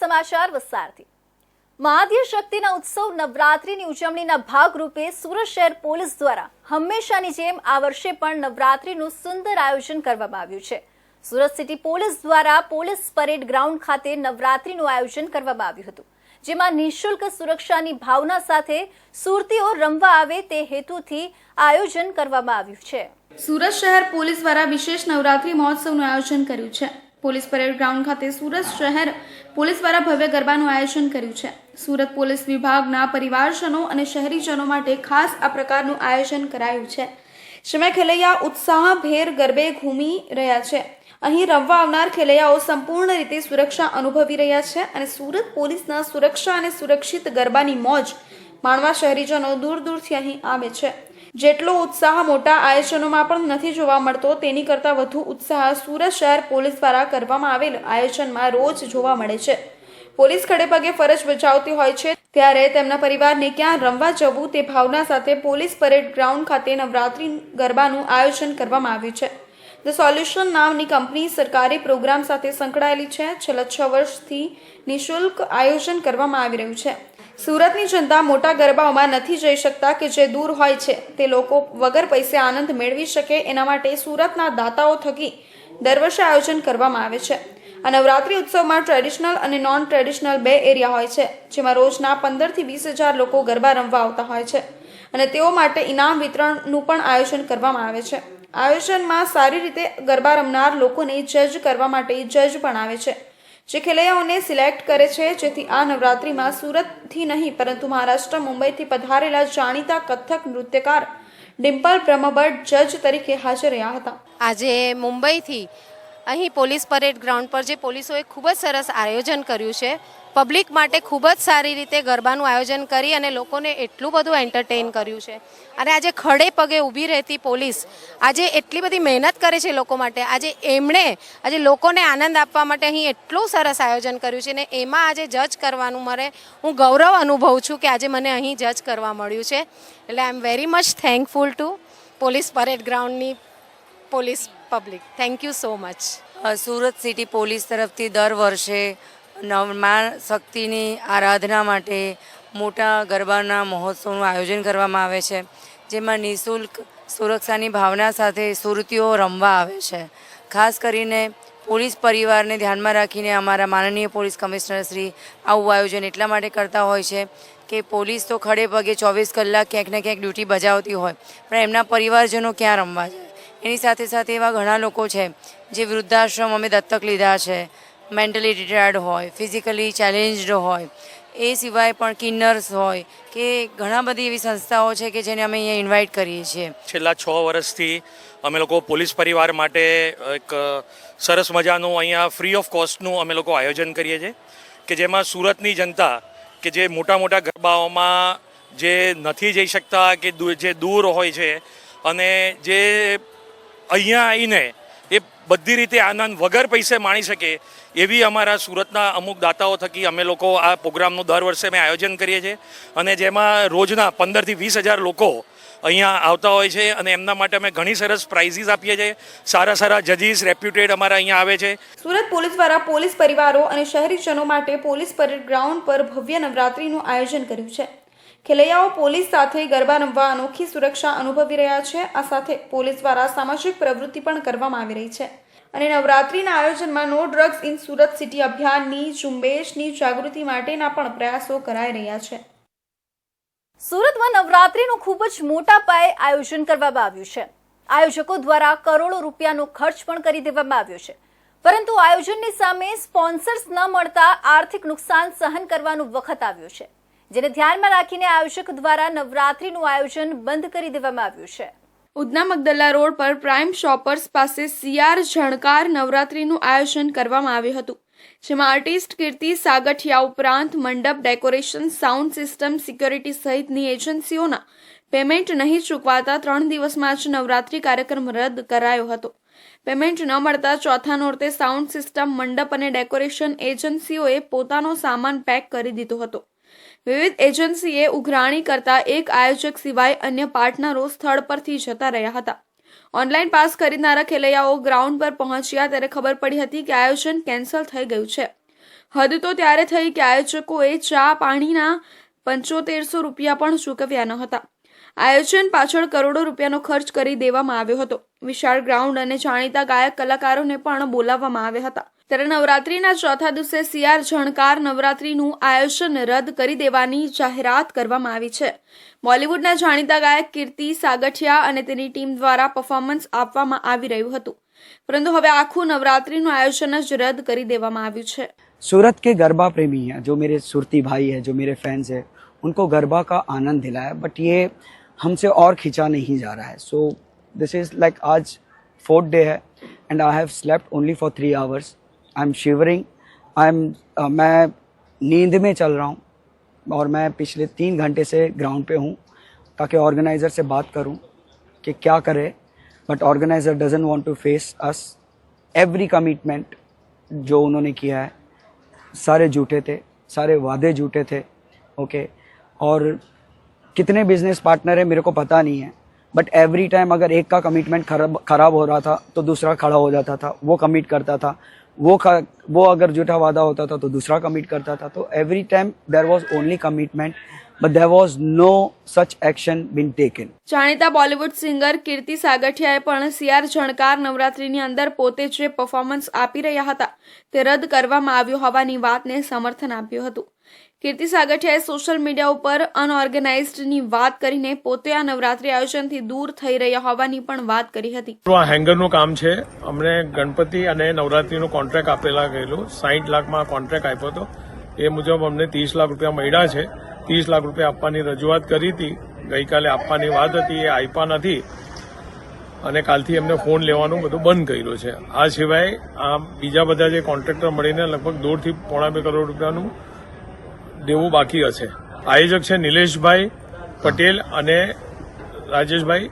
સમાચાર વિસ્તારથી। મહાદેવ શક્તિના ઉત્સવ નવરાત્રીની ઉજવણીના ભાગરૂપે સુરત શહેર પોલીસ દ્વારા હંમેશાની જેમ આ વર્ષે પણ નવરાત્રીનું સુંદર આયોજન કરવામાં આવ્યું છે। સુરત સિટી પોલીસ દ્વારા પોલીસ પરેડ ગ્રાઉન્ડ ખાતે નવરાત્રીનું આયોજન કરવામાં આવ્યું હતું, જેમાં નિઃશુલ્ક સુરક્ષાની ભાવના સાથે સુરતીઓ રમવા આવે તે હેતુથી આયોજન કરવામાં આવ્યું છે। સુરત શહેર પોલીસ દ્વારા વિશેષ નવરાત્રી મહોત્સવનું આયોજન કર્યું છે। પોલીસ પરેડ ગ્રાઉન્ડ ખાતે સુરત શહેર પોલીસ દ્વારા ભવ્ય ગરબાનું આયોજન કર્યું છે। સુરત પોલીસ વિભાગના પરિવારજનો અને શહેરીજનો માટે ખાસ આ પ્રકારનું આયોજન કરાયું છે, જેમાં ખેલૈયા ઉત્સાહભેર ગરબે ઘૂમી રહ્યા છે। અહીં રમવા આવનાર ખેલૈયાઓ સંપૂર્ણ રીતે સુરક્ષા અનુભવી રહ્યા છે અને સુરત પોલીસના સુરક્ષા અને સુરક્ષિત ગરબાની મોજ માણવા શહેરીજનો દૂર દૂરથી અહીં આવે છે। જેટલો ઉત્સાહ મોટા આયોજનોમાં પણ નથી જોવા મળતો, તેની કરતાં વધુ ઉત્સાહ સુરત શહેર પોલીસ દ્વારા કરવામાં આવેલ આયોજનમાં રોજ જોવા મળે છે। પોલીસ ખડેપગે ફરજ બજાવતી હોય છે, ત્યારે તેમના પરિવારને ક્યાં રમવા જવું તે ભાવના સાથે પોલીસ પરેડ ગ્રાઉન્ડ ખાતે નવરાત્રી ગરબાનું આયોજન કરવામાં આવ્યું છે। ધ સોલ્યુશન નામની કંપની સરકારી પ્રોગ્રામ સાથે સંકળાયેલી છે। છેલ્લા 6 વર્ષથી નિઃશુલ્ક આયોજન કરવામાં આવી રહ્યું છે। સુરતની જનતા મોટા ગરબાઓમાં નથી જઈ શકતા કે જે દૂર હોય છે, તે લોકો વગર પૈસે આનંદ મેળવી શકે, એના માટે સુરતના દાતાઓ થકી દર વર્ષે આયોજન કરવામાં આવે છે। આ નવરાત્રી ઉત્સવમાં ટ્રેડિશનલ અને નોન ટ્રેડિશનલ 2 એરિયા હોય છે, જેમાં રોજના 15 થી 20 હજાર લોકો ગરબા રમવા આવતા હોય છે અને તેઓ માટે ઇનામ વિતરણનું પણ આયોજન કરવામાં આવે છે। આયોજનમાં સારી રીતે ગરબા રમનાર લોકોને જજ કરવા માટે જજ પણ આવે છે, જે ખેલૈયાઓને સિલેક્ટ કરે છે, જેથી આ નવરાત્રીમાં સુરતથી નહીં પરંતુ મહારાષ્ટ્ર મુંબઈથી પધારેલા જાણીતા કથક નૃત્યકાર ડિમ્પલ બ્રહ્મભટ્ટ જજ તરીકે હાજર રહ્યા હતા। આજે મુંબઈથી અહીં પોલીસ પરેડ ગ્રાઉન્ડ પર જે પોલીસોએ ખૂબ જ સરસ આયોજન કર્યું છે, પબ્લિક માટે ખૂબ જ સારી રીતે ગરબાનું આયોજન કરી અને લોકોને એટલું બધું એન્ટરટેઇન કર્યું છે। અને આજે ખડે પગે ઊભી રહેતી પોલીસ આજે એટલી બધી મહેનત કરે છે લોકો માટે, આજે એમણે આજે લોકોને આનંદ આપવા માટે અહીં એટલું સરસ આયોજન કર્યું છે ને એમાં આજે જજ કરવાનું હું ગૌરવ અનુભવું છું કે આજે મને અહીં જજ કરવા મળ્યું છે। એટલે I am very much thankful to police parade ગ્રાઉન્ડની police public. Thank you so much. Surat city police તરફથી દર વર્ષે મા શક્તિની આરાધના માટે મોટા ગરબાના મહોત્સવનું આયોજન કરવામાં આવે છે, જેમાં નિઃશુલ્ક સુરક્ષાની ભાવના સાથે સુરતીઓ રમવા આવે છે। ખાસ કરીને પોલીસ પરિવારને ધ્યાનમાં રાખીને અમારા માનનીય પોલીસ કમિશનર શ્રી આવું આયોજન એટલા માટે કરતા હોય છે કે પોલીસ તો ખડે પગે 24 કલાક ક્યાંક ને ક્યાંક ડ્યુટી બજાવતી હોય, પણ એમના પરિવારજનો ક્યાં રમવા જાય। એની સાથે સાથે એવા ઘણા લોકો છે જે વૃદ્ધાશ્રમ અમે દત્તક લીધા છે, મેન્ટલી રિટાયર્ડ હોય, ફિઝિકલી ચેલેન્જડ હોય, એ સિવાય પણ કિન્નર્સ હોય કે ઘણા બધી એવી સંસ્થાઓ છે કે જેને અમે અહીંયા ઇન્વાઇટ કરીએ છીએ। છેલ્લા 6 વર્ષથી અમે લોકો પોલીસ પરિવાર માટે એક સરસ મજાનું અહીંયા ફ્રી ઓફ કોસ્ટનું અમે લોકો આયોજન કરીએ છીએ કે જેમાં સુરતની જનતા કે જે મોટા મોટા ગરબાઓમાં જે નથી જઈ શકતા કે જે દૂર હોય છે અને જે અહીંયા આવીને એ બધી રીતે આનંદ વગર પૈસે માણી શકે એવી અમારા સુરતના અમુક દાતાઓ થકી અમે લોકો આ પ્રોગ્રામનું દર વર્ષે અમે આયોજન કરીએ છીએ અને જેમાં રોજના 15 થી 20 હજાર લોકો અહીંયા આવતા હોય છે અને એમના માટે અમે ઘણી સરસ પ્રાઇઝીસ આપીએ છીએ। સારા સારા જજીસ રેપ્યુટેડ અમારા અહીંયા આવે છે। સુરત પોલીસ દ્વારા પોલીસ પરિવારો અને શહેરીજનો માટે પોલીસ પરેડ ગ્રાઉન્ડ પર ભવ્ય નવરાત્રીનું આયોજન કર્યું છે। ખેલૈયાઓ પોલીસ સાથે ગરબા રમવા અનોખી સુરક્ષા અનુભવી રહ્યા છે। આ સાથે પોલીસ દ્વારા સામાજિક પ્રવૃત્તિ પણ કરવામાં આવી રહી છે અને નવરાત્રીના આયોજનમાં no drugs in Surat city અભિયાનની ઝુંબેશની જાગૃતિ માટેના પણ પ્રયાસો કરાઈ રહ્યા છે। સુરતમાં નવરાત્રીનું ખૂબ જ મોટા પાયે આયોજન કરવામાં આવ્યું છે। આયોજકો દ્વારા કરોડો રૂપિયાનો ખર્ચ પણ કરી દેવામાં આવ્યો છે, પરંતુ આયોજનની સામે સ્પોન્સર્સ ન મળતા આર્થિક નુકસાન સહન કરવાનો વખત આવ્યો છે, જેને ધ્યાનમાં રાખીને આયોજક દ્વારા નવરાત્રીનું આયોજન બંધ કરી દેવામાં આવ્યું છે। ઉધના મગદલ્લા રોડ પર પ્રાઇમ શોપર્સ પાસે CR ઝણકાર નવરાત્રીનું આયોજન કરવામાં આવ્યું હતું, જેમાં આર્ટિસ્ટ કીર્તિ સાગઠિયા ઉપરાંત મંડપ, ડેકોરેશન, સાઉન્ડ સિસ્ટમ, સિક્યોરિટી સહિતની એજન્સીઓના પેમેન્ટ નહીં ચૂકવાતા 3 દિવસમાં જ નવરાત્રી કાર્યક્રમ રદ કરાયો હતો। પેમેન્ટ ન મળતા ચોથા નોરતે સાઉન્ડ સિસ્ટમ, મંડપ અને ડેકોરેશન એજન્સીઓએ પોતાનો સામાન પેક કરી દીધો હતો। વિવિધ એજન્સીએ ઉઘરાણી કરતા એક આયોજક સિવાય અન્ય પાર્ટનરો સ્થળ પરથી જતા રહ્યા હતા। ઓનલાઈન પાસ ખરીદનારા ખેલૈયાઓ ગ્રાઉન્ડ પર પહોંચ્યા ત્યારે ખબર પડી હતી કે આયોજન કેન્સલ થઈ ગયું છે। હદ તો ત્યારે થઈ કે આયોજકોએ ચા પાણીના 7500 રૂપિયા પણ ચૂકવ્યા ન હતા. આયોજન પાછળ કરોડો રૂપિયાનો ખર્ચ કરી દેવામાં આવ્યો હતો. વિશાળ ગ્રાઉન્ડ અને જાણીતા ગાયક કલાકારોને પણ બોલાવવામાં આવ્યા હતા. ત્યારે નવરાત્રીના ચોથા દિવસે CR ઝણકાર નવરાત્રીનું આયોજન રદ કરી દેવાની જાહેરાત કરવામાં આવી છે. બોલિવૂડના જાણીતા ગાયક કીર્તિ સાગઠિયા અને તેની ટીમ દ્વારા પરફોર્મન્સ આપવામાં આવી રહ્યું હતું, પરંતુ હવે આખું નવરાત્રીનું આયોજન જ રદ કરી દેવામાં આવ્યું છે. सूरत के गरबा प्रेमी हैं, जो मेरे सुरती भाई हैं, जो मेरे फैंस हैं, उनको गरबा का आनंद दिलाया, बट ये हमसे और खींचा नहीं जा रहा है. So this is like आज 4th day है and I have slept only for 3 hours. I'm shivering. मैं नींद में चल रहा हूँ और मैं पिछले 3 घंटे से ग्राउंड पे हूँ ताकि ऑर्गेनाइज़र से बात करूँ कि क्या करें, but organiser doesn't want to face us. Every commitment जो उन्होंने किया है सारे झूठे थे, सारे वादे झूठे थे. ओके, और कितने बिजनेस पार्टनर है मेरे को पता नहीं है, बट एवरी टाइम अगर एक का कमिटमेंट खराब हो रहा था तो दूसरा खड़ा हो जाता था, वो कमिट करता था, वो अगर झूठा वादा होता था तो दूसरा कमिट करता था. तो every time there was only commitment, but there was no such action been taken. જાણીતા બોલિવૂડ સિંગર કીર્તિ સાગઠિયાએ પણ CR ઝણકાર નવરાત્રીની અંદર પોતે જે પરફોર્મન્સ આપી રહ્યા હતા તે રદ કરવામાં આવ્યો હોવાની વાતને સમર્થન આપ્યું હતું. કીર્તિ સાગઠિયાએ સોશિયલ મીડિયા ઉપર અનઓર્ગેનાઇઝડની વાત કરીને પોતે આ નવરાત્રી આયોજનથી દૂર થઈ રહ્યા હોવાની પણ વાત કરી હતી. આ હેંગરનું કામ છે. અમને ગણપતિ અને નવરાત્રીનો કોન્ટ્રાક્ટ આપેલા ગયેલો 60 લાખમાં કોન્ટ્રાક્ટ આપ્યો હતો. એ મુજબ અમને 30 લાખ રૂપિયા મળ્યા છે. 30 લાખ રૂપિયા આપવાની રજૂઆત કરી હતી, ગઈકાલે આપવાની વાત હતી, એ આપ્યા નથી અને કાલથી એમને ફોન લેવાનું બધું બંધ કર્યું છે. આ સિવાય આ બીજા બધા જે કોન્ટ્રાક્ટર મળીને લગભગ 1.5 થી 1.5 કરોડ રૂપિયાનું દેવું બાકી હશે. આયોજક છે નિલેશભાઈ પટેલ અને રાજેશભાઈ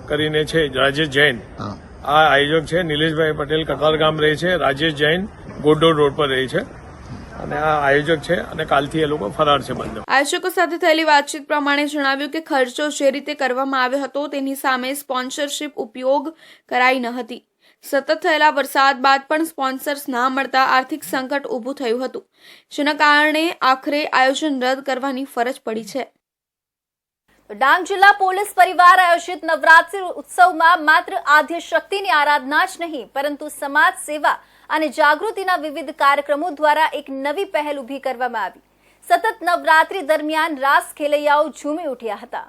કરીને છે, રાજેશ જૈન. આ આયોજક છે નિલેશભાઈ પટેલ, કતારગામ રહે છે. રાજેશ જૈન ગોડોડ રોડ પર રહે છે અને આ આયોજક છે અને કાલથી એ લોકો ફરાર છે બંને. આયોજકો સાથે થયેલી વાતચીત પ્રમાણે જણાવ્યું કે ખર્ચો જે રીતે કરવામાં આવ્યો હતો તેની સામે સ્પોન્સરશિપ ઉપયોગ કરાઈ ન હતી. સતત થયેલા વરસાદ બાદ પણ સ્પોન્સર્સ ના મળતા આર્થિક સંકટ ઊભું થયું હતું, જેના કારણે આખરે આયોજન રદ કરવાની ફરજ પડી છે. ડાંગ જિલ્લા પોલીસ પરિવાર આયોજિત નવરાત્રી ઉત્સવમાં માત્ર આદ્ય શક્તિની આરાધના જ નહીં પરંતુ સમાજ સેવા અને જાગૃતિના વિવિધ કાર્યક્રમો દ્વારા એક નવી પહેલ ઊભી કરવામાં આવી. સતત નવરાત્રી દરમિયાન રાસ ખેલૈયાઓ ઝૂમી ઉઠ્યા હતા.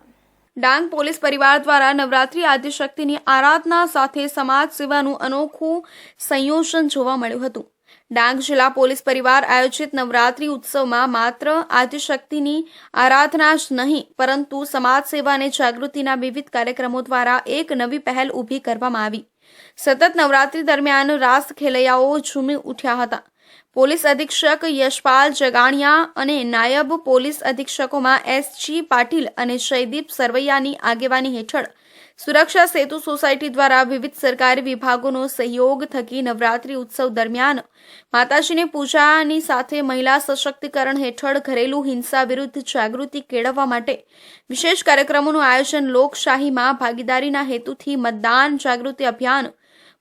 ડાંગ પોલીસ પરિવાર દ્વારા નવરાત્રી આદ્યશક્તિની આરાધના સાથે સમાજ સેવાનું અનોખું સંયોજન જોવા મળ્યું હતું. ડાંગ જિલ્લા પોલીસ પરિવાર આયોજિત નવરાત્રી ઉત્સવમાં માત્ર આદ્યશક્તિની આરાધના જ નહીં પરંતુ સમાજ સેવા અને જાગૃતિના વિવિધ કાર્યક્રમો દ્વારા એક નવી પહેલ ઊભી કરવામાં આવી. સતત નવરાત્રી દરમિયાન રાસ ખેલૈયાઓ ઝૂમી ઉઠ્યા હતા. પોલીસ અધિક્ષક યશપાલ જગાણિયા અને નાયબ પોલીસ અધિક્ષકોમાં SG પાટીલ અને જયદીપ સરવૈયાની આગેવાની હેઠળ સુરક્ષા સેતુ સોસાયટી દ્વારા વિવિધ સરકારી વિભાગોનો સહયોગ થકી નવરાત્રી ઉત્સવ દરમિયાન માતાજીની પૂજાની સાથે મહિલા સશક્તિકરણ હેઠળ ઘરેલુ હિંસા વિરુદ્ધ જાગૃતિ કેળવવા માટે વિશેષ કાર્યક્રમોનું આયોજન, લોકશાહીમાં ભાગીદારીના હેતુથી મતદાન જાગૃતિ અભિયાન,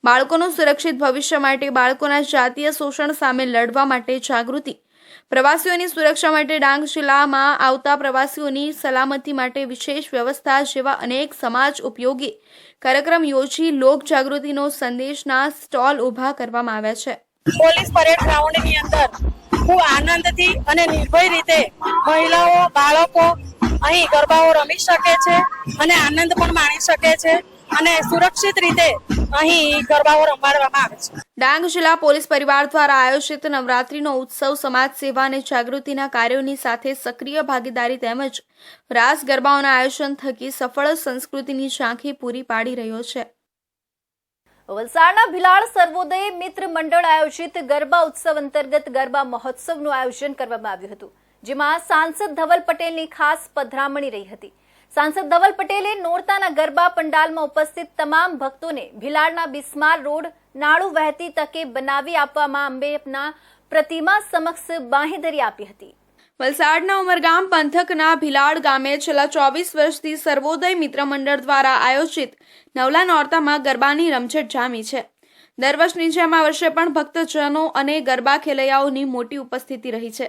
બાળકોનું સુરક્ષિત ભવિષ્ય માટે, બાળકોના જાતીય શોષણ સામે લડવા માટે જાગૃતિ, પ્રવાસીઓની સુરક્ષા માટે ડાંગ જિલ્લામાં આવતા પ્રવાસીઓની સલામતી માટે વિશેષ વ્યવસ્થા જેવા અનેક સમાજ ઉપયોગી કાર્યક્રમ યોજી લોક જાગૃતિનો સંદેશના સ્ટોલ ઊભા કરવામાં આવ્યા છે. પોલીસ પરેડ ગ્રાઉન્ડની અંદર ખૂબ આનંદથી અને નિર્ભય રીતે મહિલાઓ, બાળકો અહીં ગરબાઓ રમી શકે છે અને આનંદ પણ માણી શકે છે અને સુરક્ષિત રીતે અહીં ગરબાઓ રમાડવામાં આવે છે. ડાંગ જિલ્લા પોલીસ પરિવાર દ્વારા આયોજિત નવરાત્રીનો ઉત્સવ સમાજ સેવા અને જાગૃતિના કાર્યોની સાથે સક્રિય ભાગીદારી તેમજ રાસ ગરબાઓના આયોજન થકી સફળ સંસ્કૃતિની ઝાંખી પૂરી પાડી રહ્યો છે. વલસાડના ભિલાડ સર્વોદય મિત્ર મંડળ આયોજિત ગરબા ઉત્સવ અંતર્ગત ગરબા મહોત્સવનું આયોજન કરવામાં આવ્યું હતું, જેમાં સાંસદ ધવલ પટેલની ખાસ પધરામણી રહી હતી. સાંસદ ધવલ પટેલે નોરતાના ગરબા પંડાલમાં ઉપસ્થિત તમામ ભક્તોને ભિલાડના બિસ્માર રોડ નાળું વહેતી તકે બનાવી આપવામાં અંબેના પ્રતિમા સમક્ષ બાંહેધરી આપી હતી. વલસાડના ઉમરગામ પંથકના ભિલાડ ગામે છેલ્લા 24 વર્ષથી સર્વોદય મિત્ર મંડળ દ્વારા આયોજિત નવલા નોરતામાં ગરબાની રમઝટ જામી છે. દર વર્ષની જેમ આ વર્ષે પણ ભક્તજનો અને ગરબા ખેલૈયાઓની મોટી ઉપસ્થિતિ રહી છે.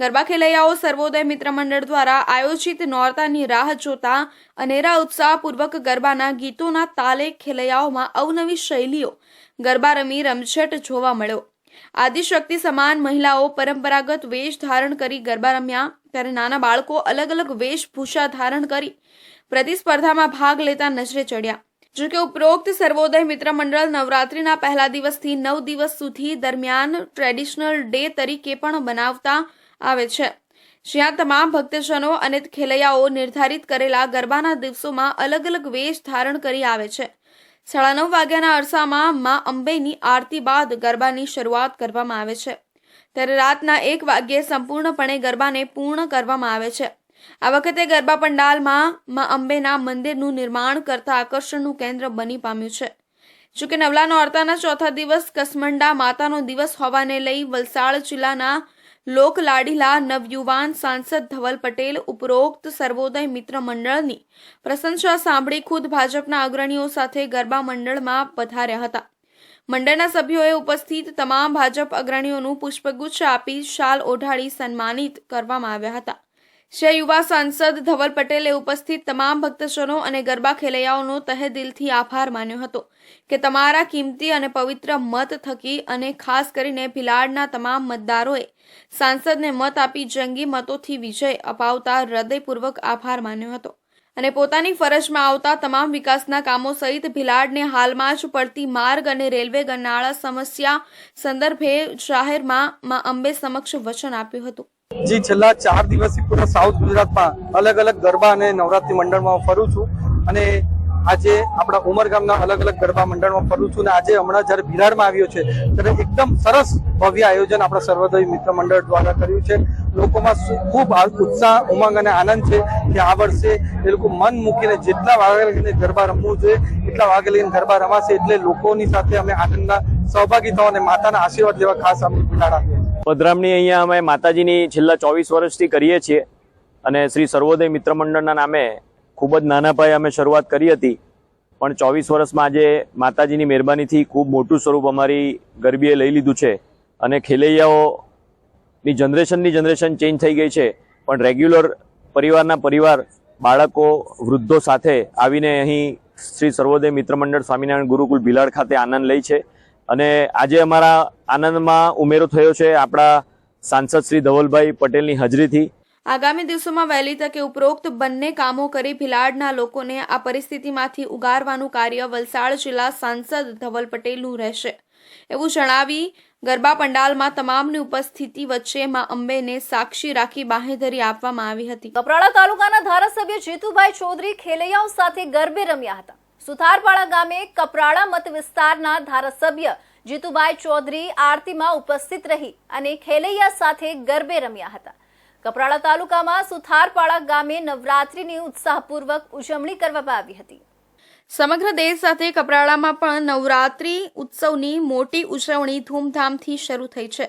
ગરબા ખેલૈયાઓ સર્વોદય મિત્ર મંડળ દ્વારા આયોજિત નોરતાની રાહ જોતા અનેરા ઉત્સાહપૂર્વક ગરબાના ગીતોના તાલે ખેલૈયાઓમાં અવનવી શૈલીઓ ગરબા રમી રમઝટ જોવા મળ્યો. આદિશક્તિ સમાન મહિલાઓ પરંપરાગત વેશ ધારણ કરી ગરબા રમ્યા, ત્યારે નાના બાળકો અલગ અલગ વેશભૂષા ધારણ કરી પ્રતિસ્પર્ધામાં ભાગ લેતા નજરે ચડ્યા. જોકે ઉપરોક્ત સર્વોદય મિત્ર મંડળ નવરાત્રીના પહેલા દિવસથી 9 દિવસ સુધી દરમિયાન ટ્રેડિશનલ ડે તરીકે પણ બનાવતા આવે છે, જ્યાં તમામ ભક્તજનો અને ખેલૈયાઓ નિર્ધારિત કરેલા ગરબાના દિવસોમાં અલગ અલગ વેશ ધારણ કરી આવે છે. 9:30 વાગ્યાના અરસામાં મા અંબેની આરતી બાદ ગરબાની શરૂઆત કરવામાં આવે છે, ત્યારે રાતના 1 વાગ્યે સંપૂર્ણપણે ગરબાને પૂર્ણ કરવામાં આવે છે. આ વખતે ગરબા પંડાલમાં મા અંબેના મંદિરનું નિર્માણ કરતા આકર્ષણનું કેન્દ્ર બની પામ્યું છે. જોકે નવલા નોરતાના ચોથા દિવસ કસમંડા માતાનો દિવસ હોવાને લઈ વલસાડ જિલ્લાના લોકલાડીલા નવયુવાન સાંસદ ધવલ પટેલ ઉપરોક્ત સર્વોદય મિત્ર મંડળની પ્રશંસા સાંભળી ખુદ ભાજપના અગ્રણીઓ સાથે ગરબા મંડળમાં પધાર્યા હતા. મંડળના સભ્યોએ ઉપસ્થિત તમામ ભાજપ અગ્રણીઓનું પુષ્પગુચ્છ આપી શાલ ઓઢાડી સન્માનિત કરવામાં આવ્યા હતા. શ્રી યુવા સાંસદ ધવલ પટેલે ઉપસ્થિત તમામ ભક્તજનો અને ગરબા ખેલૈયાઓનો તહેદિલથી આભાર માન્યો હતો કે તમારા કિંમતી અને પવિત્ર મત થકી અને ખાસ કરીને ભિલાડના તમામ મતદારોએ સાંસદને મત આપી જંગી મતોથી વિજય અપાવતા હૃદયપૂર્વક આભાર માન્યો હતો અને પોતાની ફરજમાં આવતા તમામ વિકાસના કામો સહિત ભિલાડને હાલમાં જ પડતી માર્ગ અને રેલવે ગરનાળા સમસ્યા સંદર્ભે જાહેરમાં મા અંબે સમક્ષ વચન આપ્યું હતું. જી છેલ્લા 4 દિવસથી પૂરા સાઉથ ગુજરાતમાં અલગ અલગ ગરબા અને નવરાત્રી મંડળમાં ફરું છું અને આજે આપણા ઉમરગામના અલગ અલગ ગરબા મંડળમાં ફરું છું અને આજે હમણાં જ્યારે ભિલાડમાં આવ્યો છે ત્યારે એકદમ સરસ ભવ્ય આયોજન આપણા સર્વોદય મિત્ર મંડળ દ્વારા કર્યું છે. લોકોમાં ખૂબ ઉત્સાહ, ઉમંગ અને આનંદ છે કે આ વર્ષે એ લોકો મન મૂકીને જેટલા વાગે લઈને ગરબા રમવું જોઈએ એટલા વાગે લઈને ગરબા રમાશે, એટલે લોકોની સાથે અમે આનંદના સહભાગી થવા અને માતાના આશીર્વાદ લેવા ખાસ અમે ભિલાડ આવ્યા. પધરામણી અહીંયા અમે માતાજીની છેલ્લા 24 વર્ષથી કરીએ છીએ અને શ્રી સર્વોદય મિત્ર મંડળના નામે ખૂબ જ નાના પાયે અમે શરૂઆત કરી હતી, પણ 24 વર્ષમાં આજે માતાજીની મહેરબાનીથી ખૂબ મોટું સ્વરૂપ અમારી ગરબીએ લઈ લીધું છે અને ખેલૈયાઓની જનરેશન ચેન્જ થઈ ગઈ છે, પણ રેગ્યુલર પરિવાર બાળકો વૃદ્ધો સાથે આવીને અહીં શ્રી સર્વોદય મિત્ર મંડળ સ્વામિનારાયણ ગુરુકુલ ભિલાડ ખાતે આનંદ લે છે અને આજે અમારા આનંદમાં ઉમેરો થયો છે આપણા સાંસદ શ્રી ધવલભાઈ પટેલની હાજરીથી. આગામી દિવસોમાં વહેલી તકે ઉપરોક્ત બંને કામો કરી ભિલાડના લોકોને આ પરિસ્થિતિમાંથી ઉગારવાનું કાર્ય વલસાડ જિલ્લા સાંસદ ધવલ પટેલનું રહેશે એવું જણાવી ગરબા પંડાલમાં તમામની ઉપસ્થિતિ વચ્ચે મા અંબેને સાક્ષી રાખી બાહેધરી આપવામાં આવી હતી. કપરાડા તાલુકાના ધારાસભ્ય જીતુભાઈ ચૌધરી ખેલૈયાઓ સાથે ગરબે રમ્યા હતા. સુથારપાડા ગામે કપરાડા મત વિસ્તારના ધારાસભ્ય જીતુભાઈ ચૌધરી આરતીમાં ઉપસ્થિત રહી અને ખેલૈયા સાથે ગરબે રમ્યા હતા. કપરાડા તાલુકામાં સુથારપાડા ગામે નવરાત્રીની ઉત્સાહપૂર્વક ઉજવણી કરવામાં આવી હતી. સમગ્ર દેશ સાથે કપરાડામાં પણ નવરાત્રી ઉત્સવની મોટી ઉજવણી ધૂમધામથી શરૂ થઈ છે.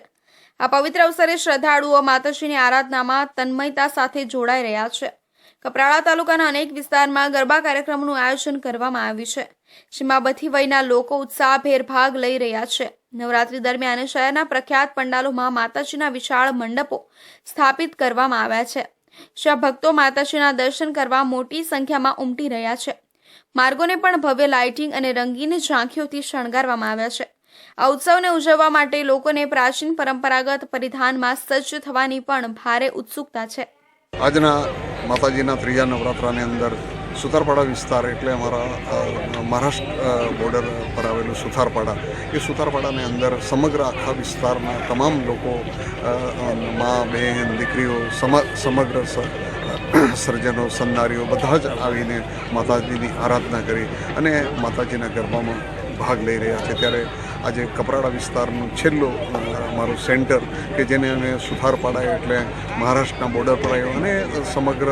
આ પવિત્ર અવસરે શ્રદ્ધાળુઓ માતાજીની આરાધનામાં તન્મયતા સાથે જોડાઈ રહ્યા છે. કપરાડા તાલુકાના અનેક વિસ્તારમાં ગરબા કાર્યક્રમનું આયોજન કરવામાં આવ્યું છે, જેમાં બધી વયના લોકો ઉત્સાહભેર ભાગ લઈ રહ્યા છે. નવરાત્રી દરમિયાન શહેરના પ્રખ્યાત પંડાલોમાં માતાજીના વિશાળ મંડપો સ્થાપિત કરવામાં આવ્યા છે, જ્યાં ભક્તો માતાજીના દર્શન કરવા મોટી સંખ્યામાં ઉમટી રહ્યા છે. માર્ગોને પણ ભવ્ય લાઇટિંગ અને રંગીન ઝાંખીઓથી શણગારવામાં આવ્યા છે. આ ઉત્સવને ઉજવવા માટે લોકોને પ્રાચીન પરંપરાગત પરિધાનમાં સજ્જ થવાની પણ ભારે ઉત્સુકતા છે. આજના માતાજીના ત્રીજા નવરાત્રાની અંદર સુથારપાડા વિસ્તાર એટલે અમારા મહારાષ્ટ્ર બોર્ડર પર આવેલું સુથારપાડા, એ સુથારપાડાની અંદર સમગ્ર આખા વિસ્તારના તમામ લોકો, મા બહેન દીકરીઓ, સમગ્ર સર્જનો સન્નારીઓ બધા જ આવીને માતાજીની આરાધના કરી અને માતાજીના ગરબામાં ભાગ લઈ રહ્યા છે. ત્યારે આજે કપરાડા વિસ્તારનું છેલ્લું મારું સેન્ટર કે જેને અમે સુથારપાડા એટલે મહારાષ્ટ્રના બોર્ડર પર આવ્યો અને સમગ્ર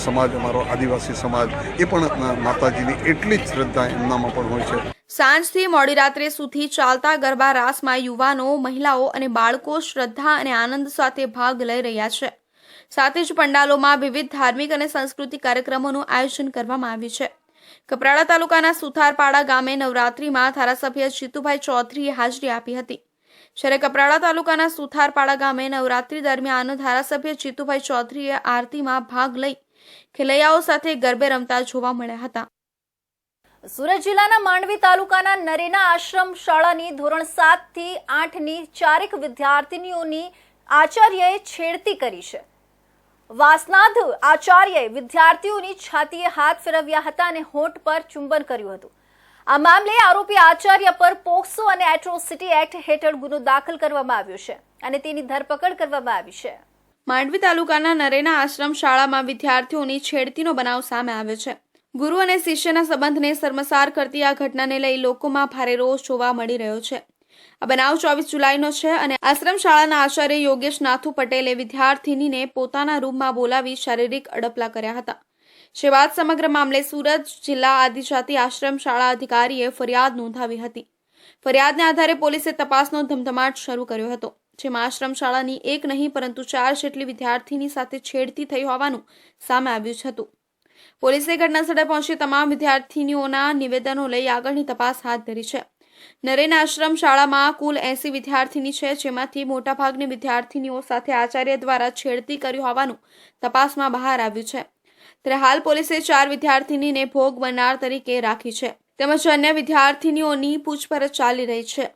સમાજ, અમારો આદિવાસી સમાજ, એ પણ માતાજીની એટલી જ શ્રદ્ધા એમનામાં પણ હોય છે. સાંજથી મોડી રાત્રે સુધી ચાલતા ગરબા રાસમાં યુવાનો, મહિલાઓ અને બાળકો શ્રદ્ધા અને આનંદ સાથે ભાગ લઈ રહ્યા છે. સાથે જ પંડાલોમાં વિવિધ ધાર્મિક અને સાંસ્કૃતિક કાર્યક્રમોનું આયોજન કરવામાં આવ્યું છે. કપરાડા તાલુકાના સુથારપાડા ગામે નવરાત્રીમાં ધારાસભ્ય જીતુભાઈ ચૌધરીએ હાજરી આપી હતી. જ્યારે કપરાડા તાલુકાના સુથારપાડા ગામે નવરાત્રી દરમિયાન ધારાસભ્ય જીતુભાઈ ચૌધરીએ આરતીમાં ભાગ લઈ ખેલૈયાઓ સાથે ગરબે રમતા જોવા મળ્યા હતા. સુરત જિલ્લાના માંડવી તાલુકાના નરેના આશ્રમ શાળાની ધોરણ 7 થી 8ની 4 વિદ્યાર્થીનીઓની આચાર્યએ છેડતી કરી છે. વાસનાથ આચાર્યએ વિદ્યાર્થીઓની છાતીએ હાથ ફેરવ્યા હતા અને હોઠ પર ચુંબન કર્યું હતું. આ મામલે આરોપી આચાર્ય પર પોક્સો અને એટ્રોસિટી એક્ટ હેઠળ ગુનો દાખલ કરવામાં આવ્યો છે અને તેની ધરપકડ કરવામાં આવી છે. માંડવી તાલુકાના નરેના આશ્રમ શાળામાં વિદ્યાર્થીઓની છેડતીનો બનાવ સામે આવ્યો છે. ગુરુ અને શિષ્યના સંબંધને શર્મસાર કરતી આ ઘટનાને લઈ લોકોમાં ભારે રોષ જોવા મળી રહ્યો છે. આ બનાવ 24 જુલાઈનો છે અને આશ્રમ શાળાના આચાર્ય યોગેશ નાથુ પટેલે વિદ્યાર્થીનીને પોતાના રૂમમાં બોલાવી શારીરિક અડપલા કર્યા હતા. જે બાદ સમગ્ર મામલે સુરત જિલ્લા આદિજાતિ આશ્રમ શાળા અધિકારીએ ફરિયાદ નોંધાવી હતી. ફરિયાદને આધારે પોલીસે તપાસનો ધમધમાટ શરૂ કર્યો હતો, જેમાં આશ્રમ શાળાની એક નહીં પરંતુ 4 જેટલી વિદ્યાર્થીની સાથે છેડતી થઈ હોવાનું સામે આવ્યું હતું. પોલીસે ઘટનાસ્થળે પહોંચી તમામ વિદ્યાર્થીનીઓના નિવેદનો લઈ આગળની તપાસ હાથ ધરી છે. નરેના આશ્રમ શાળામાં કુલ 80 વિદ્યાર્થીની છે, જેમાંથી મોટાભાગની વિદ્યાર્થીનીઓ સાથે આચાર્ય દ્વારા છેડતી કરી હોવાનું તપાસમાં બહાર આવ્યું છે. ત્યારે હાલ પોલીસે 4 વિદ્યાર્થીનીને ભોગ બનનાર તરીકે રાખી છે, તેમજ અન્ય વિદ્યાર્થીનીઓની પૂછપરછ ચાલી રહી છે.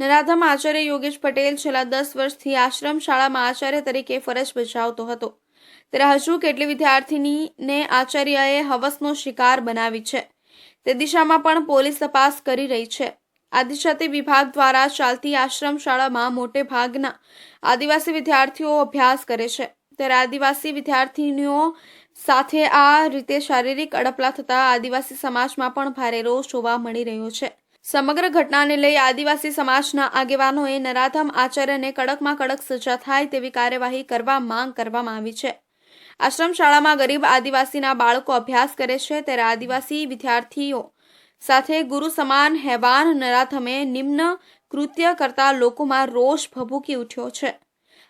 નરાધમ આચાર્ય યોગેશ પટેલ છેલ્લા 10 વર્ષથી આશ્રમ શાળામાં આચાર્ય તરીકે ફરજ બજાવતો હતો. ત્યારે હજુ કેટલી વિદ્યાર્થીનીને આચાર્યએ હવસનો શિકાર બનાવી છે તે દિશામાં પણ પોલીસ તપાસ કરી રહી છે. આદિજાતિ વિભાગ દ્વારા ચાલતી આશ્રમ શાળામાં મોટે ભાગના આદિવાસી વિદ્યાર્થીઓ અભ્યાસ કરે છે. ત્યારે આદિવાસી વિદ્યાર્થીનીઓ સાથે આ રીતે શારીરિક અડપલા થતા આદિવાસી સમાજમાં પણ ભારે રોષ જોવા મળી રહ્યો છે. સમગ્ર ઘટનાને લઈ આદિવાસી સમાજના આગેવાનોએ નરાધમ આચાર્યને કડકમાં કડક સજા થાય તેવી કાર્યવાહી કરવા માંગ કરવામાં આવી છે. આશ્રમ શાળામાં ગરીબ આદિવાસીના બાળકો અભ્યાસ કરે છે, ત્યારે આદિવાસી વિદ્યાર્થીઓ સાથે ગુરુ સમાન હેવાન નરાધમે નિમ્ન કૃત્ય કરતા લોકોમાં રોષ ભભૂકી ઉઠ્યો છે.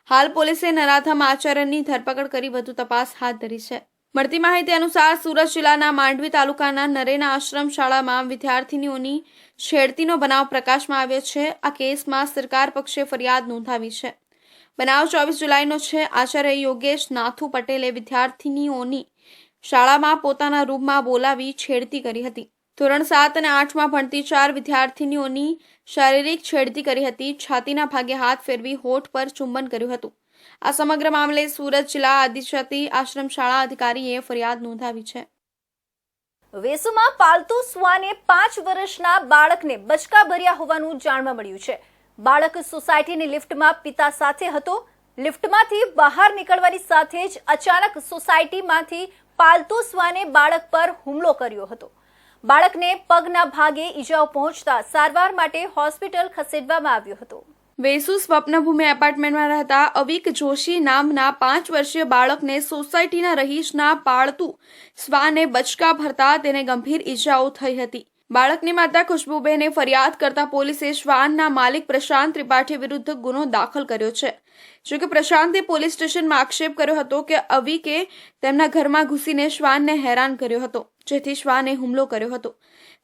હાલ પોલીસે નરાધમ આચાર્યની ધરપકડ કરી વધુ તપાસ હાથ ધરી છે. મળતી માહિતી અનુસાર સુરત જિલ્લાના માંડવી તાલુકાના નરેના આશ્રમ શાળામાં વિદ્યાર્થીનીઓની છેડતીનો બનાવ પ્રકાશમાં આવ્યો છે. આ કેસમાં સરકાર પક્ષે ફરિયાદ નોંધાવી છે. બનાવ 24 જુલાઈનો છે. આચાર્ય યોગેશ નાથુ પટેલે વિદ્યાર્થીનીઓની શાળામાં પોતાના રૂમમાં બોલાવી છેડતી કરી હતી. ધોરણ 7 અને 8માં ભણતી 4 વિદ્યાર્થીનીઓની શારીરિક છેડતી કરી હતી. છાતીના ભાગે હાથ ફેરવી હોઠ પર ચુંબન કર્યું હતું. આ સમગ્ર મામલે સુરત જિલ્લા આદિજાતિ આશ્રમ શાળા અધિકારીએ ફરિયાદ નોંધાવી છે. વેસુમાં પાલતુ શ્વાને 5 વર્ષના બાળકને બચકા ભર્યા હોવાનું જાણવા મળ્યું છે. બાળક સોસાયટીની લિફ્ટમાં પિતા સાથે હતો. લિફ્ટમાંથી બહાર નીકળવાની સાથે જ અચાનક સોસાયટીમાંથી પાલતુ શ્વાને બાળક પર હુમલો કર્યો હતો. બાળકને પગના ભાગે ઈજાઓ પહોંચતા સારવાર માટે હોસ્પિટલ ખસેડવામાં આવ્યો હતો. વેસુ સ્વપ્નભૂમિ એપાર્ટમેન્ટમાં રહેતા અવિક જોશી નામના 5 વર્ષીય બાળકને સોસાયટીના રહીશના પાળતુ શ્વાને બચકા ભરતા તેને ગંભીર ઈજાઓ થઈ હતી. બાળકની માતા ખુશ્બુબેને ફરિયાદ કરતા પોલીસે શ્વાનના માલિક પ્રશાંત ત્રિપાઠી વિરુદ્ધ ગુનો દાખલ કર્યો છે. જોકે પ્રશાંતે પોલીસ સ્ટેશનમાં આક્ષેપ કર્યો હતો કે અવિકે તેમના ઘરમાં ઘૂસીને શ્વાનને હેરાન કર્યો હતો, જેથી શ્વાને હુમલો કર્યો હતો.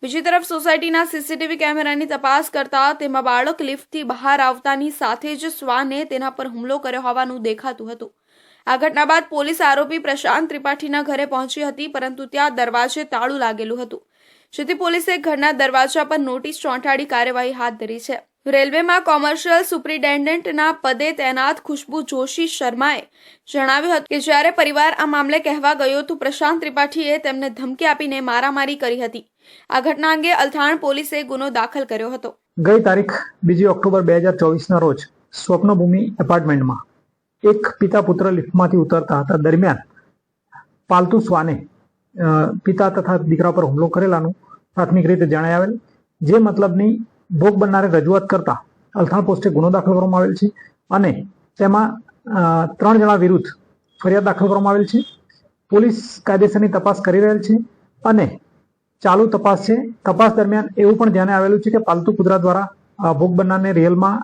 બીજી તરફ સોસાયટીના સીસીટીવી કેમેરાની તપાસ કરતા તેમાં બાળક લિફ્ટથી બહાર આવતાની સાથે જ શ્વાને તેના પર હુમલો કર્યો હોવાનું દેખાતું હતું. આ ઘટના બાદ પોલીસ આરોપી પ્રશાંત ત્રિપાઠીના ઘરે પહોંચી હતી, પરંતુ ત્યાં દરવાજે તાળું લાગેલું હતું, જેથી પોલીસે ઘરના દરવાજા પર નોટિસ ચોંટાડી કાર્યવાહી હાથ ધરી છે. રેલવેમાં કોમર્શિયલ સુપ્રિન્ટેન્ડન્ટના પદે તૈનાત ખુશ્બુ જોશી શર્માએ જણાવ્યું હતું કે જ્યારે પરિવાર આ મામલે કહેવા ગયો તો પ્રશાંત ત્રિપાઠીએ તેમને ધમકી આપીને મારામારી કરી હતી. આ ઘટના અંગે અલથાણ પોલીસે ગુનો દાખલ કર્યો હતો. ગઈ તારીખ 2 ઓક્ટોબર 2024ના રોજ સ્વપ્નભૂમિ એપાર્ટમેન્ટમાં એક પિતા પુત્ર લિફ્ટમાંથી ઉતરતા હતા. દરમિયાન પાલતુ શ્વાને પિતા તથા દીકરા પર હુમલો કરેલાનું પ્રાથમિક રીતે જણાઈ આવેલ, જે મતલબની ભોગ બનનારે રજૂઆત કરતા અલથાણ પોસ્ટે ગુનો દાખલ કરવામાં આવેલ છે અને તેમાં 3 જણા વિરુદ્ધ ફરિયાદ દાખલ કરવામાં આવેલ છે. પોલીસ કાયદેસરની તપાસ કરી રહેલ છે અને ચાલુ તપાસ છે. તપાસ દરમિયાન એવું પણ ધ્યાને આવેલું છે કે પાલતુ કૂતરા દ્વારા ભોગ બનનારને રિયલમાં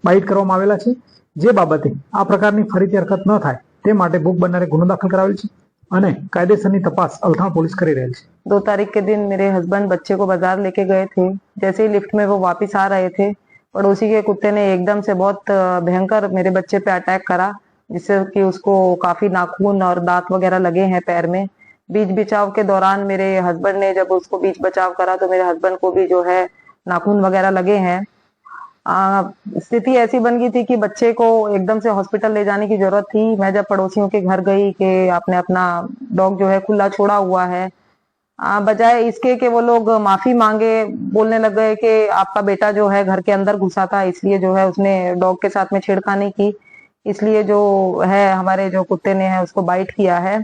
બાઇટ કરવામાં આવેલા છે, જે બાબતે આ પ્રકારની ફરીથી હરકત ન થાય તે માટે ભોગ બનનારે ગુનો દાખલ કરાવેલ છે અને કાયદેસરની તપાસ અલથાણ પોલીસ કરી રહેલ છે. 2 तारीख के दिन मेरे हस्बैंड बच्चे को बाजार लेके गए थे. जैसे ही लिफ्ट में वो वापस आ रहे थे, पड़ोसी के कुत्ते ने एकदम से बहुत भयंकर मेरे बच्चे पे अटैक करा, जिससे कि उसको काफी नाखून और दांत वगैरह लगे हैं पैर में. बीच बचाव के दौरान मेरे हस्बैंड ने जब उसको बीच बचाव करा तो मेरे हस्बैंड को भी जो है नाखून वगैरह लगे हैं. स्थिति ऐसी बन गई थी कि बच्चे को एकदम से हॉस्पिटल ले जाने की जरूरत थी. मैं जब पड़ोसियों के घर गई कि आपने अपना डॉग जो है खुला छोड़ा हुआ है, बजाय इसके कि वो लोग माफी मांगे, बोलने लग गए कि आपका बेटा जो है घर के अंदर घुसा था, इसलिए जो है उसने डॉग के साथ में छेड़खानी की, इसलिए जो है हमारे जो कुत्ते ने है उसको बाइट किया है.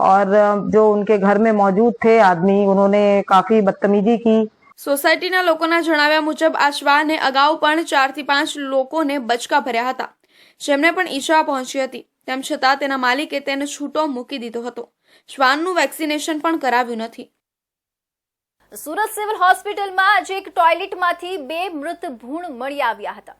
और जो उनके घर में मौजूद थे आदमी, उन्होंने काफी बदतमीजी की. સોસાયટીના લોકોના જણાવ્યા મુજબ આ શ્વાને અગાઉ પણ 4 થી 5 લોકોને બચકા ભર્યા હતા, જેમને પણ ઈજા પહોંચી હતી. તેમ છતાં તેના માલિકે તેને છૂટો મૂકી દીધો હતો. શ્વાનનું વેક્સિનેશન પણ કરાવ્યું નથી. સુરત સિવિલ હોસ્પિટલમાં આજે એક ટોયલેટમાંથી 2 મૃત ભ્રૂણ મળી આવ્યા હતા.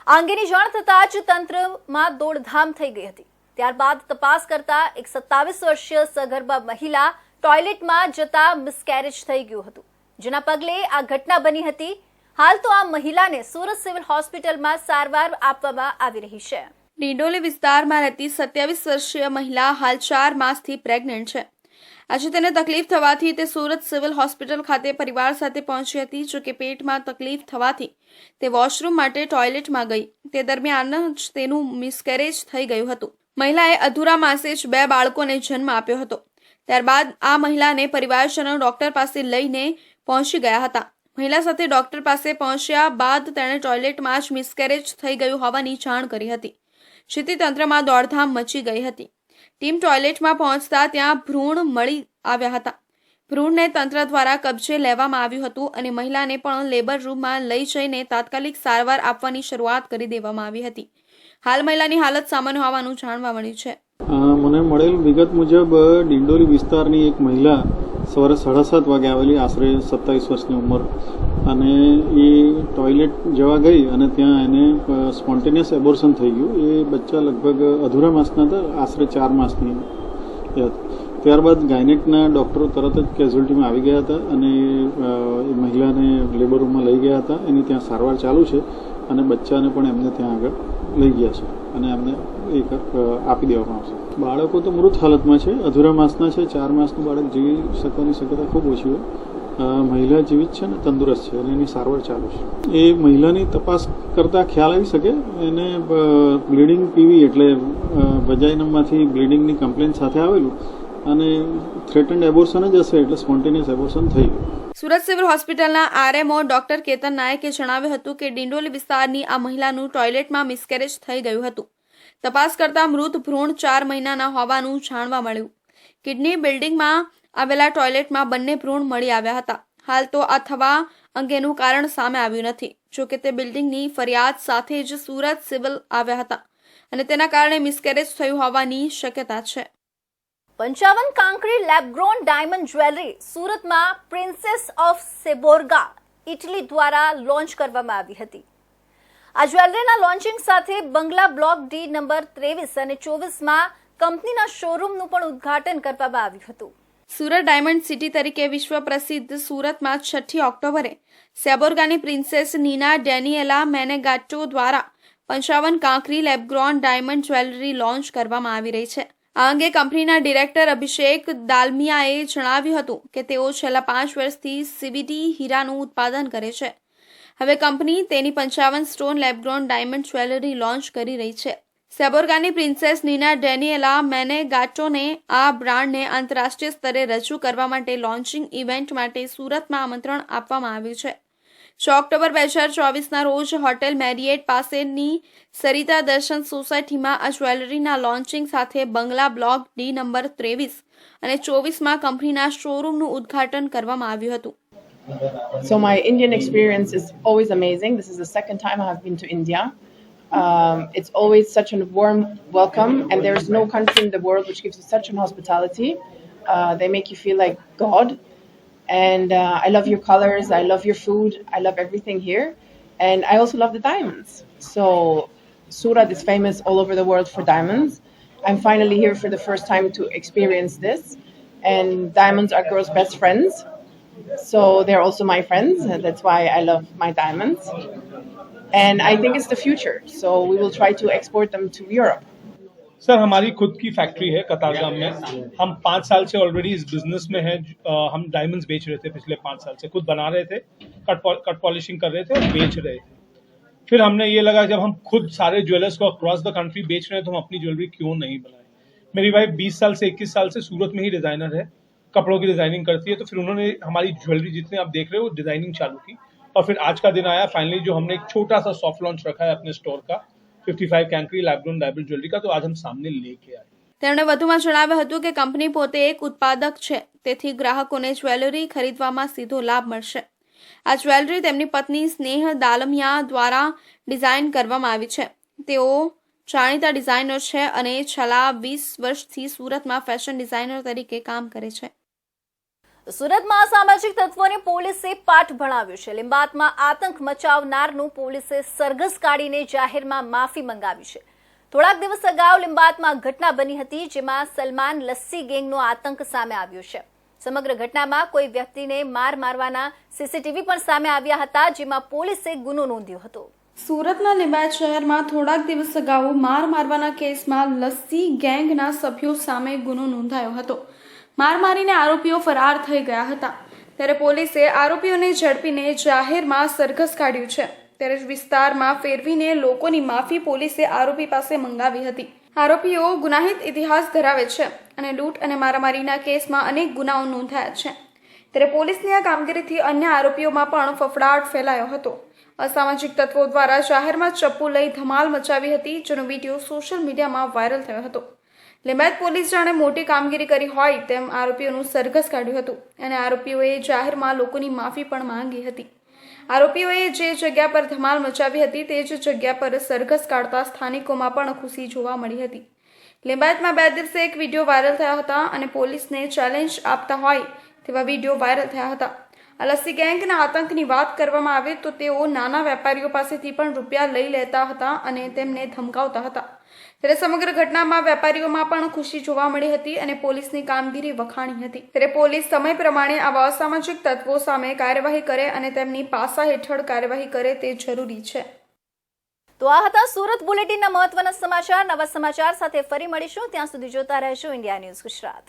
આ અંગેની જાણ થતાં જ તંત્રમાં દોડધામ થઈ ગઈ હતી. ત્યારબાદ તપાસ કરતા એક 27 વર્ષીય સગર્ભા મહિલા ટોયલેટમાં જતા મિસકેરેજ થઈ ગયું હતું, જેના પગલે આ ઘટના બની હતી. હાલ તો આ મહિલાને સુરત સિવિલ હોસ્પિટલમાં સારવાર આપવામાં આવી રહી છે. ડિંડોલી વિસ્તારમાં રહેતી 27 વર્ષીય મહિલા હાલ 4 માસથી પ્રેગ્નન્ટ છે. આજે તેને તકલીફ થવાથી તે સુરત સિવિલ હોસ્પિટલ ખાતે પરિવાર સાથે પહોંચી હતી. જો કે પેટમાં તકલીફ થવાથી તે વોશરૂમ માટે ટોયલેટમાં ગઈ. તે દરમિયાન જ તેનું મિસકેરેજ થઈ ગયું હતું. મહિલાએ અધૂરા માસે જ 2 બાળકોને જન્મ આપ્યો હતો. ત્યારબાદ આ મહિલાને પરિવારજનો ડોક્ટર પાસે લઈને પહોંચી ગયા હતા. મહિલા સાથે ડોક્ટર પાસે પહોંચ્યા બાદ તેણે ટોયલેટમાં જ મિસકેરેજ થઈ ગયું હોવાની જાણ કરી હતી, જેથી તંત્રમાં દોડધામ મચી ગઈ હતી. ટીમ ટોયલેટમાં પહોંચતા ત્યાં ભ્રૂણ મળી આવ્યા હતા. ભ્રૂણને તંત્ર દ્વારા કબજે લેવામાં આવ્યું હતું અને મહિલાને પણ લેબર રૂમમાં લઈ જઈને તાત્કાલિક સારવાર આપવાની શરૂઆત કરી દેવામાં આવી હતી. હાલ મહિલાની હાલત સામાન્ય હોવાનું જાણવા મળ્યું છે. મને મળેલ વિગત મુજબ ડિંડોલી વિસ્તારની એક મહિલા સવારે 7:30 વાગે આવેલી, આશરે 27 વર્ષની ઉંમર, અને એ ટોયલેટ જવા ગઈ અને ત્યાં એને સ્પોન્ટેનિયસ એબોર્શન થઈ ગયું. એ બચ્ચા લગભગ અધૂરા માસના હતા, આશરે 4 માસની હતી. ત્યારબાદ ગાયનેકના ડૉક્ટરો તરત જ કેઝ્યુઅલ્ટીમાં આવી ગયા હતા અને એ મહિલાને લેબર રૂમમાં લઈ ગયા હતા. એની ત્યાં સારવાર ચાલુ છે અને બચ્ચાને પણ એમને ત્યાં આગળ લઈ ગયા છે અને એમને એક આપી દેવામાં આવશે. બાળકો તો મૃત હાલતમાં છે, અધૂરા માસના છે. 4 માસનું બાળક જીવી શકવાની શક્યતા ખૂબ ઓછી હોય. મહિલા જીવિત છે ને તંદુરસ્ત છે અને એની સારવાર ચાલુ છે. એ મહિલાની તપાસ કરતાં ખ્યાલ આવી શકે. એને બ્લીડિંગ પીવી એટલે વજાઇનામાંથી બ્લીડિંગની કમ્પ્લેન સાથે આવેલું અને થ્રેટન્ડ એબોર્શન જ હશે એટલે સ્પોન્ટેનિયસ એબોર્શન થઈ ગયું. સુરત સિવિલ હોસ્પિટલના આરએમઓ ડોક્ટર કેતન નાયકે જણાવ્યું હતું કે ડિંડોલી વિસ્તારની આ મહિલાનું ટોયલેટમાં મિસકેરેજ થઈ ગયું હતું. તપાસ કરતા મૃત ભ્રૂણ 4 મહિનાના હોવાનું જાણવા મળ્યું. કિડની બિલ્ડિંગમાં આવેલા ટોયલેટમાં બંને ભ્રૂણ મળી આવ્યા હતા. હાલ તો આ થવા અંગેનું કારણ સામે આવ્યું નથી. જો કે તે બિલ્ડિંગની ફરિયાદ સાથે જ સુરત સિવિલ આવ્યા હતા અને તેના કારણે મિસકેરેજ થયું હોવાની શક્યતા છે. 55 કાંકરી લેબગ્રોન ડાયમંડ જ્વેલરી સુરતમાં પ્રિન્સેસ ઓફ સેબોર્ગા ઇટલી દ્વારા લોન્ચ કરવામાં આવી હતી. આ જ્વેલરીના લોન્ચિંગ સાથે બંગલા બ્લોક ડી નંબર 23 અને 24માં કંપનીના શોરૂમનું પણ ઉદ્ઘાટન કરવામાં આવ્યું હતું. સુરત ડાયમંડ સિટી તરીકે વિશ્વ પ્રસિદ્ધ સુરતમાં 6 ઓક્ટોબરે સેબોર્ગાની પ્રિન્સેસ નીના ડેનિયેલા મેનેગાટો દ્વારા 55 કાંકરી લેબગ્રોન ડાયમંડ જ્વેલરી લોન્ચ કરવામાં આવી રહી છે. આ અંગે કંપનીના ડિરેક્ટર અભિષેક દાલમિયાએ જણાવ્યું હતું કે તેઓ છેલ્લા 5 વર્ષથી સીવીડી હીરાનું ઉત્પાદન કરે છે. હવે કંપની તેની 55 stone lab-grown diamond jewellery launch કરી રહી છે. સેબોર્ગાની પ્રિન્સેસ નીના ડેનિયેલા મેનેગાટોને આ બ્રાન્ડને આંતરરાષ્ટ્રીય સ્તરે રજૂ કરવા માટે લોન્ચિંગ ઇવેન્ટ માટે સુરતમાં આમંત્રણ આપવામાં આવ્યું છે. 6 ઓક્ટોબર 2024ના રોજ હોટેલ મેરિયેટ પાસેની સરિતા દર્શન સોસાયટીમાં આ જ્વેલરીના લોન્ચિંગ સાથે બંગલા બ્લોક ડી નંબર 23 અને 24માં કંપનીના શોરૂમનું ઉદ્ઘાટન કરવામાં આવ્યું હતું. So my Indian experience is always amazing. This is the second time I have been to India. It's always such a warm welcome, and there is no country in the world which gives you such an hospitality. They make you feel like God. And I love your colors, I love your food, I love everything here. And I also love the diamonds. So Surat is famous all over the world for diamonds. I'm finally here for the first time to experience this. And diamonds are girls' best friends. So they're also my friends. And that's why I love my diamonds. And I think it's the future. So we will try to export them to Europe. Sir हमारी खुद की factory है कतारगाम में. हम 5 साल से already इस business में हैं. हम डायमंड्स बेच रहे थे पिछले 5 साल से. खुद बना रहे थे, कट पॉलिशिंग कर रहे थे और बेच रहे थे. फिर हमने ये लगा जब हम खुद सारे ज्वेलर्स को अक्रॉस द कंट्री बेच रहे हैं तो हम अपनी ज्वेलरी क्यों नहीं बनाए. मेरी वाइफ 20 साल से 21 साल से सूरत में ही डिजाइनर है, कपड़ों की डिजाइनिंग करती है. तो फिर उन्होंने हमारी ज्वेलरी जितने आप देख रहे हो डिजाइनिंग चालू की और फिर आज का दिन आया फाइनली जो हमने एक छोटा सा सॉफ्ट लॉन्च रखा है अपने स्टोर का 55 कैंक्री लैब-ग्रोन डायमंड ज्वेलरी का. तो आज हम सामने लेके आए. તેમણે વધુમાં જણાવ્યું હતું કે કંપની પોતે એક ઉત્પાદક છે, તેથી ગ્રાહકોને જ્વેલરી ખરીદવામાં સીધો લાભ મળશે. આ જ્વેલરી તેમની પત્ની સ્નેહ દાલમિયા દ્વારા ડિઝાઇન કરવામાં આવી છે. તેઓ જાણીતા ડિઝાઇનર છે અને છેલ્લા 20 વર્ષથી સુરતમાં ફેશન ડિઝાઇનર તરીકે કામ કરે છે. સુરતમાં અસામાજિક તત્વોને પોલીસે પાઠ ભણાવ્યો છે. લીંબાતમાં આતંક મચાવનારનું પોલીસે સરઘસ કાઢીને જાહેરમાં માફી મંગાવી છે. થોડાક દિવસ અગાઉ લીંબાતમાં ઘટના બની હતી જેમાં સલમાન લસ્સી ગેંગનો આતંક સામે આવ્યો છે. સમગ્ર ઘટનામાં કોઈ વ્યક્તિને માર મારવાના સીસીટીવી પણ સામે આવ્યા હતા જેમાં પોલીસે ગુનો નોંધ્યો હતો. સુરતના લીંબાયત શહેરમાં થોડાક દિવસ અગાઉ માર મારવાના કેસમાં લસ્સી ગેંગના સભ્યો સામે ગુનો નોંધાયો હતો. માર મારીને આરોપીઓ ફરાર થઈ ગયા હતા. ત્યારે પોલીસે આરોપીઓને ઝડપીને જાહેરમાં સરઘસ કાઢ્યું છે. ત્યારે વિસ્તારમાં ફેરવીને લોકોની માફી પોલીસે આરોપી પાસે મંગાવી હતી. આરોપીઓ ગુનાહિત ઇતિહાસ ધરાવે છે અને લૂંટ અને મારામારીના કેસમાં અનેક ગુનાઓ નોંધાયા છે. ત્યારે પોલીસની આ કામગીરીથી અન્ય આરોપીઓમાં પણ ફફડાટ ફેલાયો હતો. અસામાજિક તત્વો દ્વારા જાહેરમાં ચપ્પુ લઈ ધમાલ મચાવી હતી જેનો વિડીયો સોશિયલ મીડિયામાં વાયરલ થયો હતો. લીંબાયત પોલીસ જાણે મોટી કામગીરી કરી હોય તેમ આરોપીઓનું સરઘસ કાઢ્યું હતું અને આરોપીઓએ જાહેરમાં લોકોની માફી પણ માંગી હતી. આરોપીઓએ જે જગ્યા પર ધમાલ મચાવી હતી તે જ જગ્યા પર સરઘસ કાઢતા સ્થાનિકોમાં પણ ખુશી જોવા મળી હતી. લીંબાયતમાં 2 દિવસે એક વિડીયો વાયરલ થયા હતા અને પોલીસને ચેલેન્જ આપતા હોય તેવા વિડીયો વાયરલ થયા હતા. આ લસ્સી ગેંગના આતંકની વાત કરવામાં આવે તો તેઓ નાના વેપારીઓ પાસેથી પણ રૂપિયા લઈ લેતા હતા અને તેમને ધમકાવતા હતા. ત્યારે સમગ્ર ઘટનામાં વેપારીઓમાં પણ ખુશી જોવા મળી હતી અને પોલીસની કામગીરી વખાણી હતી. ત્યારે પોલીસ સમય પ્રમાણે આવા અસામાજિક તત્વો સામે કાર્યવાહી કરે અને તેમની પાસા હેઠળ કાર્યવાહી કરે તે જરૂરી છે. તો આ હતા સુરત બુલેટિનના મહત્વના સમાચાર. નવા સમાચાર સાથે ફરી મળીશું. ત્યાં સુધી જોતા રહેજો ઇન્ડિયા ન્યૂઝ ગુજરાત.